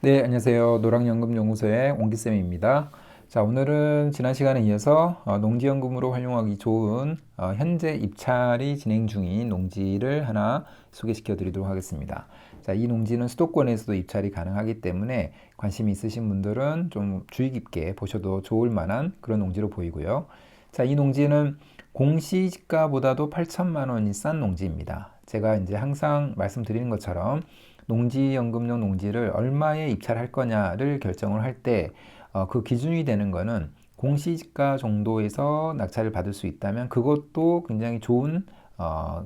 네, 안녕하세요. 노랑연금연구소의 옹기쌤입니다. 자, 오늘은 지난 시간에 이어서 농지연금으로 활용하기 좋은 현재 입찰이 진행 중인 농지를 하나 소개시켜 드리도록 하겠습니다. 자, 이 농지는 수도권에서도 입찰이 가능하기 때문에 관심 있으신 분들은 좀 주의 깊게 보셔도 좋을 만한 그런 농지로 보이고요. 자, 이 농지는 공시지가보다도 8천만 원이 싼 농지입니다. 제가 이제 항상 말씀드리는 것처럼 농지연금용 농지를 얼마에 입찰할 거냐를 결정을 할 때 그 기준이 되는 거는 공시지가 정도에서 낙찰을 받을 수 있다면 그것도 굉장히 좋은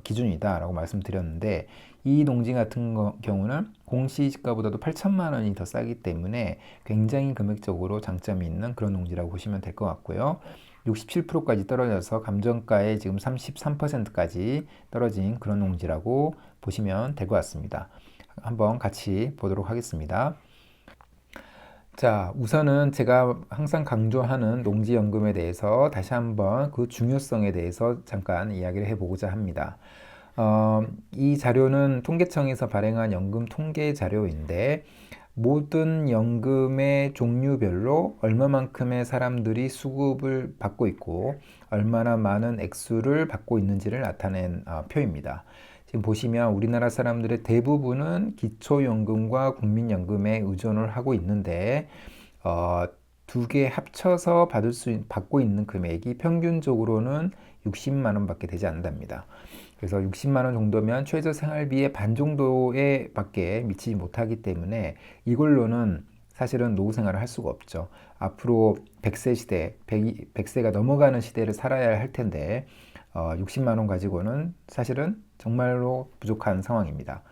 기준이다라고 말씀드렸는데, 이 농지 같은 경우는 공시지가보다도 8천만 원이 더 싸기 때문에 굉장히 금액적으로 장점이 있는 그런 농지라고 보시면 될 것 같고요. 67%까지 떨어져서 감정가의 지금 33%까지 떨어진 그런 농지라고 보시면 될 것 같습니다. 한번 같이 보도록 하겠습니다. 자, 우선은 제가 항상 강조하는 농지연금에 대해서 다시 한번 그 중요성에 대해서 잠깐 이야기를 해보고자 합니다. 이 자료는 통계청에서 발행한 연금 통계 자료인데, 모든 연금의 종류별로 얼마만큼의 사람들이 수급을 받고 있고 얼마나 많은 액수를 받고 있는지를 나타낸 표입니다. 지금 보시면 우리나라 사람들의 대부분은 기초연금과 국민연금에 의존을 하고 있는데, 두 개 합쳐서 받고 있는 금액이 평균적으로는 60만 원밖에 되지 않는답니다. 그래서 60만 원 정도면 최저 생활비의 반 정도에 밖에 미치지 못하기 때문에 이걸로는 사실은 노후 생활을 할 수가 없죠. 앞으로 100세 시대, 100세가 넘어가는 시대를 살아야 할 텐데 60만 원 가지고는 사실은 정말로 부족한 상황입니다.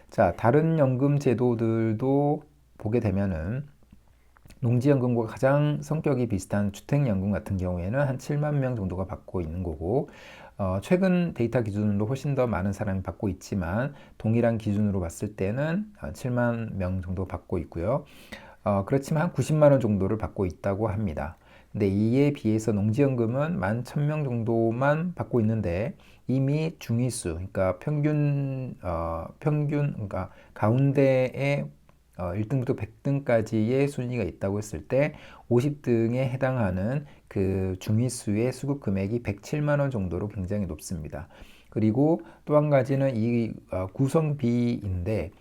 자, 다른 연금 제도들도 보게 되면은 농지연금과 가장 성격이 비슷한 주택연금 같은 경우에는 한 7만 명 정도가 받고 있는 거고, 최근 데이터 기준으로 훨씬 더 많은 사람이 받고 있지만 동일한 기준으로 봤을 때는 7만 명 정도 받고 있고요. 그렇지만 한 90만 원 정도를 받고 있다고 합니다. 근데 이에 비해서 농지연금은 11,000명 정도만 받고 있는데 이미 중위수, 그러니까 그러니까 가운데에 1등부터 100등까지의 순위가 있다고 했을 때 50등에 해당하는 그 중위수의 수급 금액이 107만 원 정도로 굉장히 높습니다. 그리고 또 한 가지는 이 구성비인데,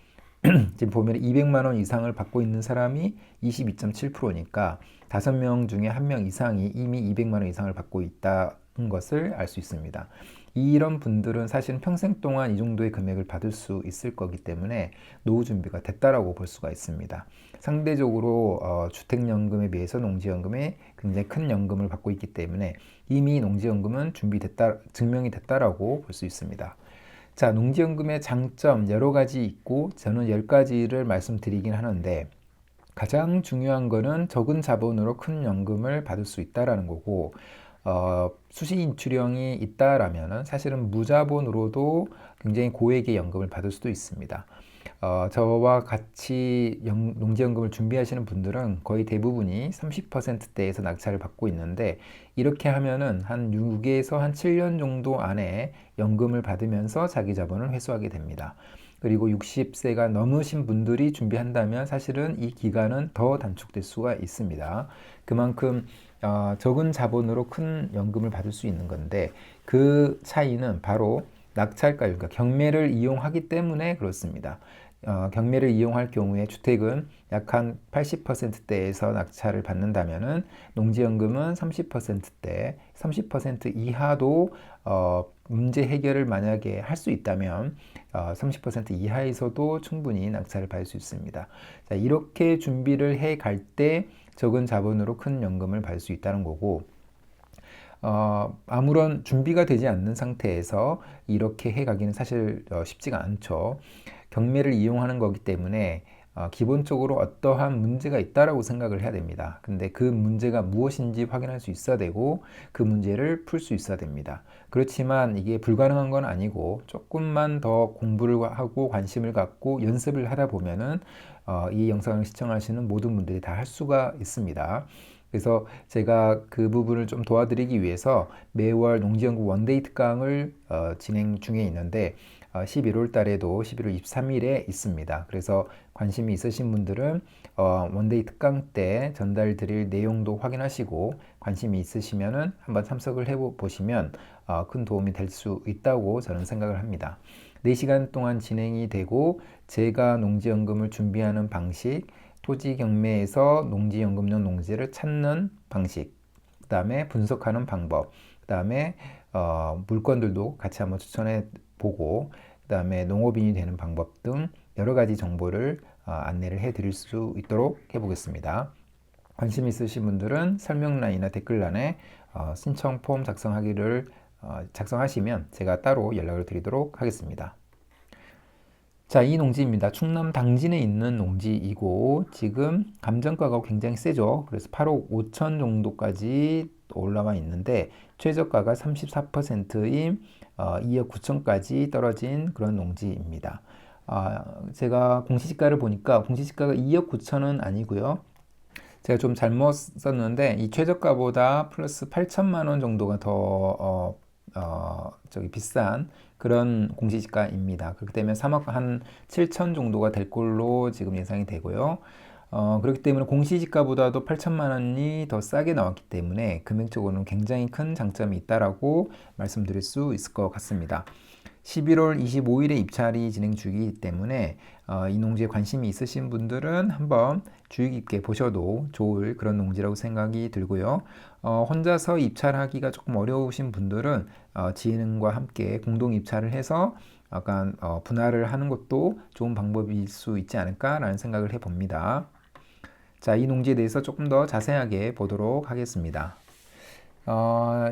지금 보면 200만 원 이상을 받고 있는 사람이 22.7%니까 5명 중에 1명 이상이 이미 200만 원 이상을 받고 있다는 것을 알 수 있습니다. 이런 분들은 사실 평생 동안 이 정도의 금액을 받을 수 있을 거기 때문에 노후 준비가 됐다라고 볼 수가 있습니다. 상대적으로 주택연금에 비해서 농지연금에 굉장히 큰 연금을 받고 있기 때문에 이미 농지연금은 증명이 됐다라고 볼 수 있습니다. 자, 농지연금의 장점 여러 가지 있고 저는 10가지를 말씀드리긴 하는데, 가장 중요한 거는 적은 자본으로 큰 연금을 받을 수 있다라는 거고, 수시 인출형이 있다라면은 사실은 무자본으로도 굉장히 고액의 연금을 받을 수도 있습니다. 저와 같이 농지연금을 준비하시는 분들은 거의 대부분이 30%대에서 낙찰을 받고 있는데, 이렇게 하면은 한 6에서 한 7년 정도 안에 연금을 받으면서 자기 자본을 회수하게 됩니다. 그리고 60세가 넘으신 분들이 준비한다면 사실은 이 기간은 더 단축될 수가 있습니다. 그만큼 적은 자본으로 큰 연금을 받을 수 있는 건데, 그 차이는 바로 낙찰가율, 그러니까 경매를 이용하기 때문에 그렇습니다. 경매를 이용할 경우에 주택은 약 한 80%대에서 낙찰을 받는다면은 농지연금은 30%대, 30% 이하도 문제 해결을 만약에 할 수 있다면 30% 이하에서도 충분히 낙찰을 받을 수 있습니다. 자, 이렇게 준비를 해 갈 때 적은 자본으로 큰 연금을 받을 수 있다는 거고, 아무런 준비가 되지 않는 상태에서 이렇게 해가기는 사실 쉽지가 않죠. 경매를 이용하는 거기 때문에 기본적으로 어떠한 문제가 있다라고 생각을 해야 됩니다. 근데 그 문제가 무엇인지 확인할 수 있어야 되고 그 문제를 풀 수 있어야 됩니다. 그렇지만 이게 불가능한 건 아니고 조금만 더 공부를 하고 관심을 갖고 연습을 하다 보면은 이 영상을 시청하시는 모든 분들이 다 할 수가 있습니다. 그래서 제가 그 부분을 좀 도와드리기 위해서 매월 농지연구 원데이 특강을 진행 중에 있는데, 11월 달에도 11월 23일에 있습니다. 그래서 관심이 있으신 분들은 원데이 특강 때 전달 드릴 내용도 확인하시고 관심이 있으시면은 한번 참석을 해 보시면 큰 도움이 될 수 있다고 저는 생각을 합니다. 4시간 동안 진행이 되고 제가 농지연금을 준비하는 방식, 토지 경매에서 농지연금용 농지를 찾는 방식, 그 다음에 분석하는 방법, 그 다음에 물건들도 같이 한번 추천해 보고, 그 다음에 농업인이 되는 방법 등 여러 가지 정보를 안내를 해 드릴 수 있도록 해 보겠습니다. 관심 있으신 분들은 설명란이나 댓글란에 신청 폼 작성하시면 제가 따로 연락을 드리도록 하겠습니다. 자, 이 농지입니다. 충남 당진에 있는 농지이고 지금 감정가가 굉장히 세죠. 그래서 8억 5천 정도까지 올라와 있는데 최저가가 34%인 2억 9천까지 떨어진 그런 농지입니다. 제가 공시지가를 보니까 공시지가가 2억 9천은 아니고요. 제가 좀 잘못 썼는데 이 최저가보다 플러스 8천만 원 정도가 더 비싼 그런 공시지가입니다. 그렇기 때문에 3억 한 7천 정도가 될 걸로 지금 예상이 되고요. 그렇기 때문에 공시지가보다도 8천만 원이 더 싸게 나왔기 때문에 금액적으로는 굉장히 큰 장점이 있다라고 말씀드릴 수 있을 것 같습니다. 11월 25일에 입찰이 진행 중이기 때문에 이 농지에 관심이 있으신 분들은 한번 주의 깊게 보셔도 좋을 그런 농지라고 생각이 들고요. 혼자서 입찰하기가 조금 어려우신 분들은 지인과 함께 공동 입찰을 해서 약간 분할을 하는 것도 좋은 방법일 수 있지 않을까라는 생각을 해봅니다. 자, 이 농지에 대해서 조금 더 자세하게 보도록 하겠습니다.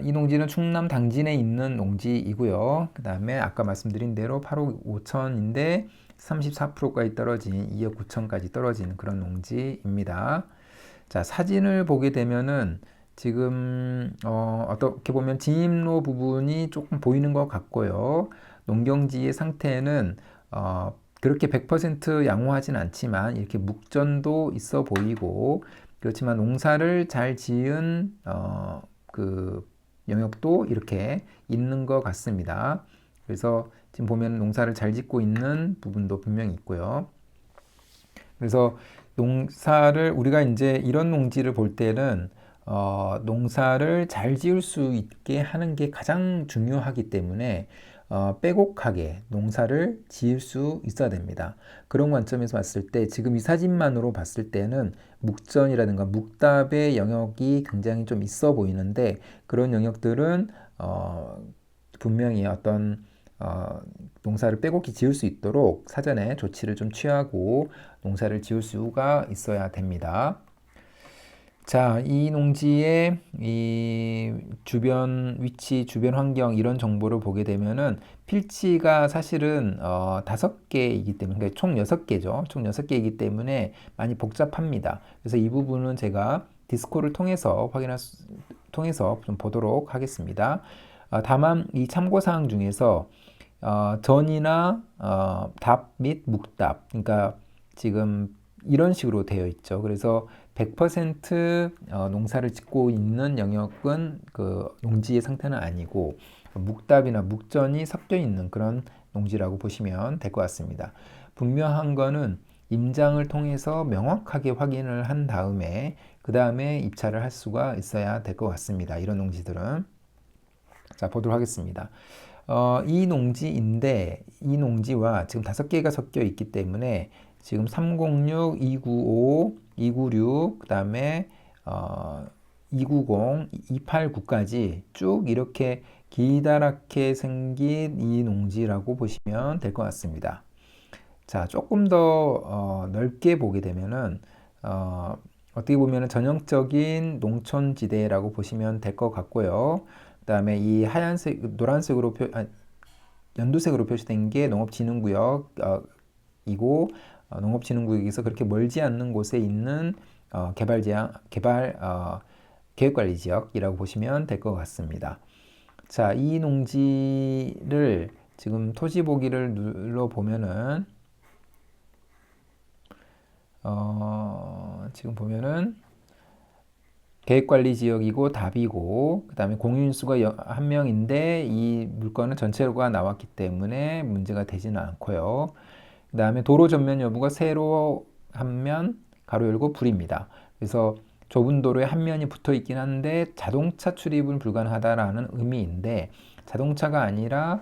이 농지는 충남 당진에 있는 농지이고요. 그 다음에 아까 말씀드린 대로 8억 5천인데 34%까지 떨어진 2억 9천까지 떨어진 그런 농지입니다. 자, 사진을 보게 되면은 지금 어떻게 보면 진입로 부분이 조금 보이는 것 같고요. 농경지의 상태는 그렇게 100% 양호하진 않지만 이렇게 묵전도 있어 보이고 그렇지만 농사를 잘 지은 그 영역도 이렇게 있는 것 같습니다. 그래서 지금 보면 농사를 잘 짓고 있는 부분도 분명히 있고요. 그래서 농사를 우리가 이제 이런 농지를 볼 때는 농사를 잘 지을 수 있게 하는 게 가장 중요하기 때문에 빼곡하게 농사를 지을 수 있어야 됩니다. 그런 관점에서 봤을 때 지금 이 사진만으로 봤을 때는 묵전이라든가 묵답의 영역이 굉장히 좀 있어 보이는데 그런 영역들은 분명히 어떤 농사를 빼곡히 지을 수 있도록 사전에 조치를 좀 취하고 농사를 지을 수가 있어야 됩니다. 자, 이 농지의 이 주변 위치, 주변 환경 이런 정보를 보게 되면은 필지가 사실은 5개이기 때문에 그러니까 총 6개죠. 총 6개이기 때문에 많이 복잡합니다. 그래서 이 부분은 제가 디스코를 통해서 좀 보도록 하겠습니다. 다만 이 참고사항 중에서 전이나 답 및 묵답 그러니까 지금 이런 식으로 되어 있죠. 그래서 100% 농사를 짓고 있는 영역은 그 농지의 상태는 아니고 묵답이나 묵전이 섞여 있는 그런 농지라고 보시면 될 것 같습니다. 분명한 거는 임장을 통해서 명확하게 확인을 한 다음에 그 다음에 입찰을 할 수가 있어야 될 것 같습니다. 이런 농지들은. 자, 보도록 하겠습니다. 이 농지인데 이 농지와 지금 5개가 섞여 있기 때문에 지금 306, 295, 296, 그 다음에 290, 289까지 쭉 이렇게 기다랗게 생긴 이 농지라고 보시면 될 것 같습니다. 자, 조금 더 넓게 보게 되면은 어떻게 보면 전형적인 농촌지대라고 보시면 될 것 같고요. 그 다음에 이 하얀색, 노란색으로 연두색으로 표시된 게 농업진흥구역이고 농업진흥구역에서 그렇게 멀지 않는 곳에 있는 계획관리지역이라고 보시면 될 것 같습니다. 자, 이 농지를 지금 토지 보기를 눌러 보면은 지금 보면은 계획관리지역이고 답이고 그 다음에 공유인수가 한 명인데 이 물건은 전체로가 나왔기 때문에 문제가 되지는 않고요. 그 다음에 도로 전면 여부가 세로 한 면 가로 열고 불입니다. 그래서 좁은 도로에 한 면이 붙어 있긴 한데 자동차 출입은 불가능하다라는 의미인데 자동차가 아니라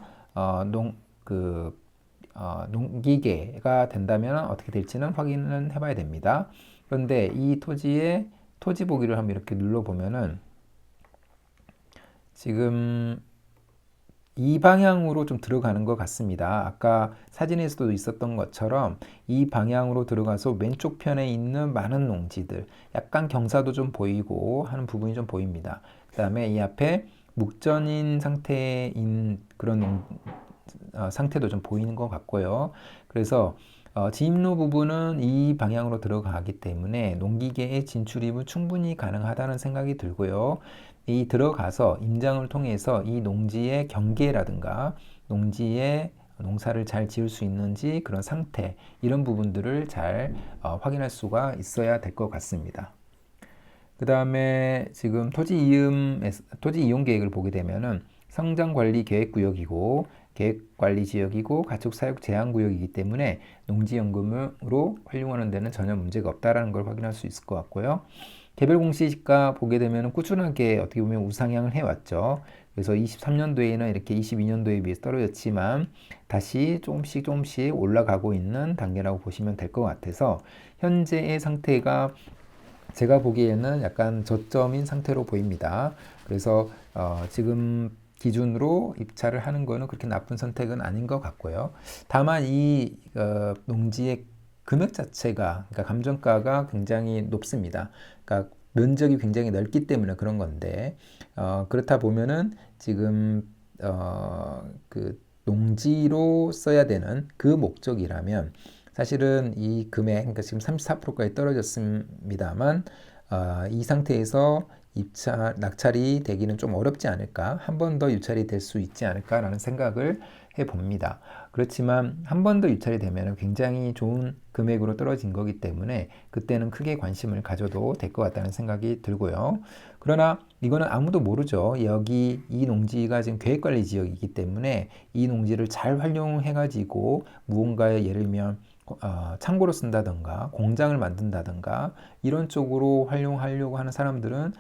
농기계가 된다면 어떻게 될지는 확인을 해봐야 됩니다. 그런데 이 토지의 토지 보기를 한번 이렇게 눌러보면은 지금 이 방향으로 좀 들어가는 것 같습니다. 아까 사진에서도 있었던 것처럼 이 방향으로 들어가서 왼쪽 편에 있는 많은 농지들, 약간 경사도 좀 보이고 하는 부분이 좀 보입니다. 그 다음에 이 앞에 묵전인 상태인 그런 상태도 좀 보이는 것 같고요. 그래서 진입로 부분은 이 방향으로 들어가기 때문에 농기계의 진출입은 충분히 가능하다는 생각이 들고요. 이 들어가서 임장을 통해서 이 농지의 경계라든가 농지의 농사를 잘 지을 수 있는지 그런 상태 이런 부분들을 잘 확인할 수가 있어야 될 것 같습니다. 그 다음에 지금 토지 이용 계획을 보게 되면은 성장관리 계획구역이고 계획관리지역이고 가축사육 제한구역이기 때문에 농지연금으로 활용하는 데는 전혀 문제가 없다라는 걸 확인할 수 있을 것 같고요. 개별 공시지가 보게 되면 꾸준하게 어떻게 보면 우상향을 해왔죠. 그래서 23년도에는 이렇게 22년도에 비해서 떨어졌지만 다시 조금씩 올라가고 있는 단계라고 보시면 될 것 같아서 현재의 상태가 제가 보기에는 약간 저점인 상태로 보입니다. 그래서 지금 기준으로 입찰을 하는 거는 그렇게 나쁜 선택은 아닌 것 같고요. 다만 이 농지의 금액 자체가 그러니까 감정가가 굉장히 높습니다. 그러니까 면적이 굉장히 넓기 때문에 그런 건데 그렇다 보면은 지금 그 농지로 써야 되는 그 목적이라면 사실은 이 금액, 그러니까 지금 34%까지 떨어졌습니다만, 이 상태에서 낙찰이 되기는 좀 어렵지 않을까, 한 번 더 유찰이 될 수 있지 않을까라는 생각을 해봅니다. 그렇지만 한 번 더 유찰이 되면 굉장히 좋은 금액으로 떨어진 거기 때문에 그때는 크게 관심을 가져도 될 것 같다는 생각이 들고요. 그러나 이거는 아무도 모르죠. 여기 이 농지가 지금 계획관리 지역이기 때문에 이 농지를 잘 활용해가지고 무언가에 예를 들면 창고로 쓴다든가 공장을 만든다든가 이런 쪽으로 활용하려고 하는 사람들은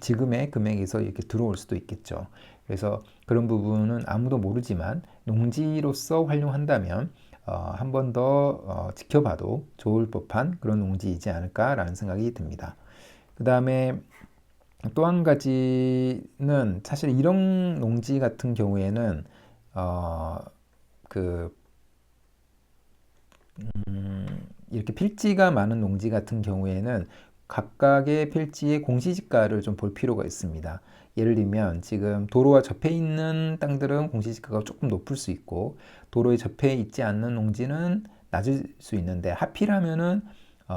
지금의 금액에서 이렇게 들어올 수도 있겠죠. 그래서 그런 부분은 아무도 모르지만 농지로서 활용한다면 한 번 더 지켜봐도 좋을 법한 그런 농지이지 않을까라는 생각이 듭니다. 그 다음에 또 한 가지는 사실 이런 농지 같은 경우에는 그 이렇게 필지가 많은 농지 같은 경우에는 각각의 필지의 공시지가를 좀 볼 필요가 있습니다. 예를 들면 지금 도로와 접해 있는 땅들은 공시지가가 조금 높을 수 있고 도로에 접해 있지 않는 농지는 낮을 수 있는데 하필하면은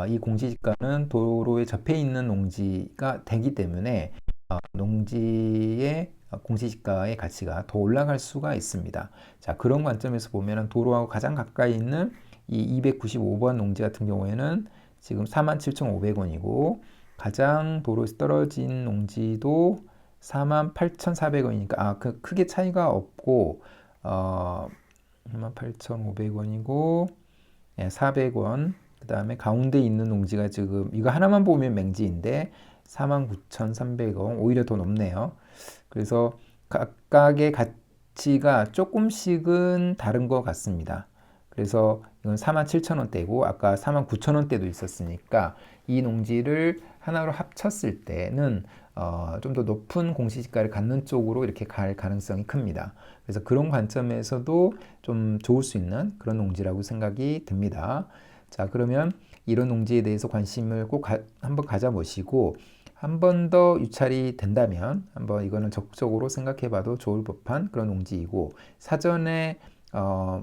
이 공시지가는 도로에 접해 있는 농지가 되기 때문에 농지의 공시지가의 가치가 더 올라갈 수가 있습니다. 자, 그런 관점에서 보면 도로하고 가장 가까이 있는 이 295번 농지 같은 경우에는 지금 47,500원이고 가장 도로에서 떨어진 농지도 48,400원이니까 크게 차이가 없고 48,500원이고 400원 그 다음에 가운데 있는 농지가 지금 이거 하나만 보면 맹지인데 49,300원 오히려 더 높네요. 그래서 각각의 가치가 조금씩은 다른 것 같습니다. 그래서 이건 47,000원대고 아까 49,000원대도 있었으니까 이 농지를 하나로 합쳤을 때는 좀 더 높은 공시지가를 갖는 쪽으로 이렇게 갈 가능성이 큽니다. 그래서 그런 관점에서도 좀 좋을 수 있는 그런 농지라고 생각이 듭니다. 자, 그러면 이런 농지에 대해서 관심을 꼭 한번 가져보시고 한 번 더 유찰이 된다면 한번 이거는 적극적으로 생각해 봐도 좋을 법한 그런 농지이고 사전에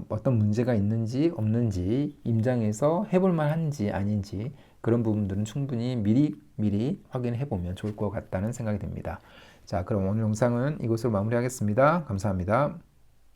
어떤 문제가 있는지 없는지 임장에서 해볼 만한지 아닌지 그런 부분들은 충분히 미리 확인해 보면 좋을 것 같다는 생각이 듭니다. 자, 그럼 오늘 영상은 이것으로 마무리하겠습니다. 감사합니다.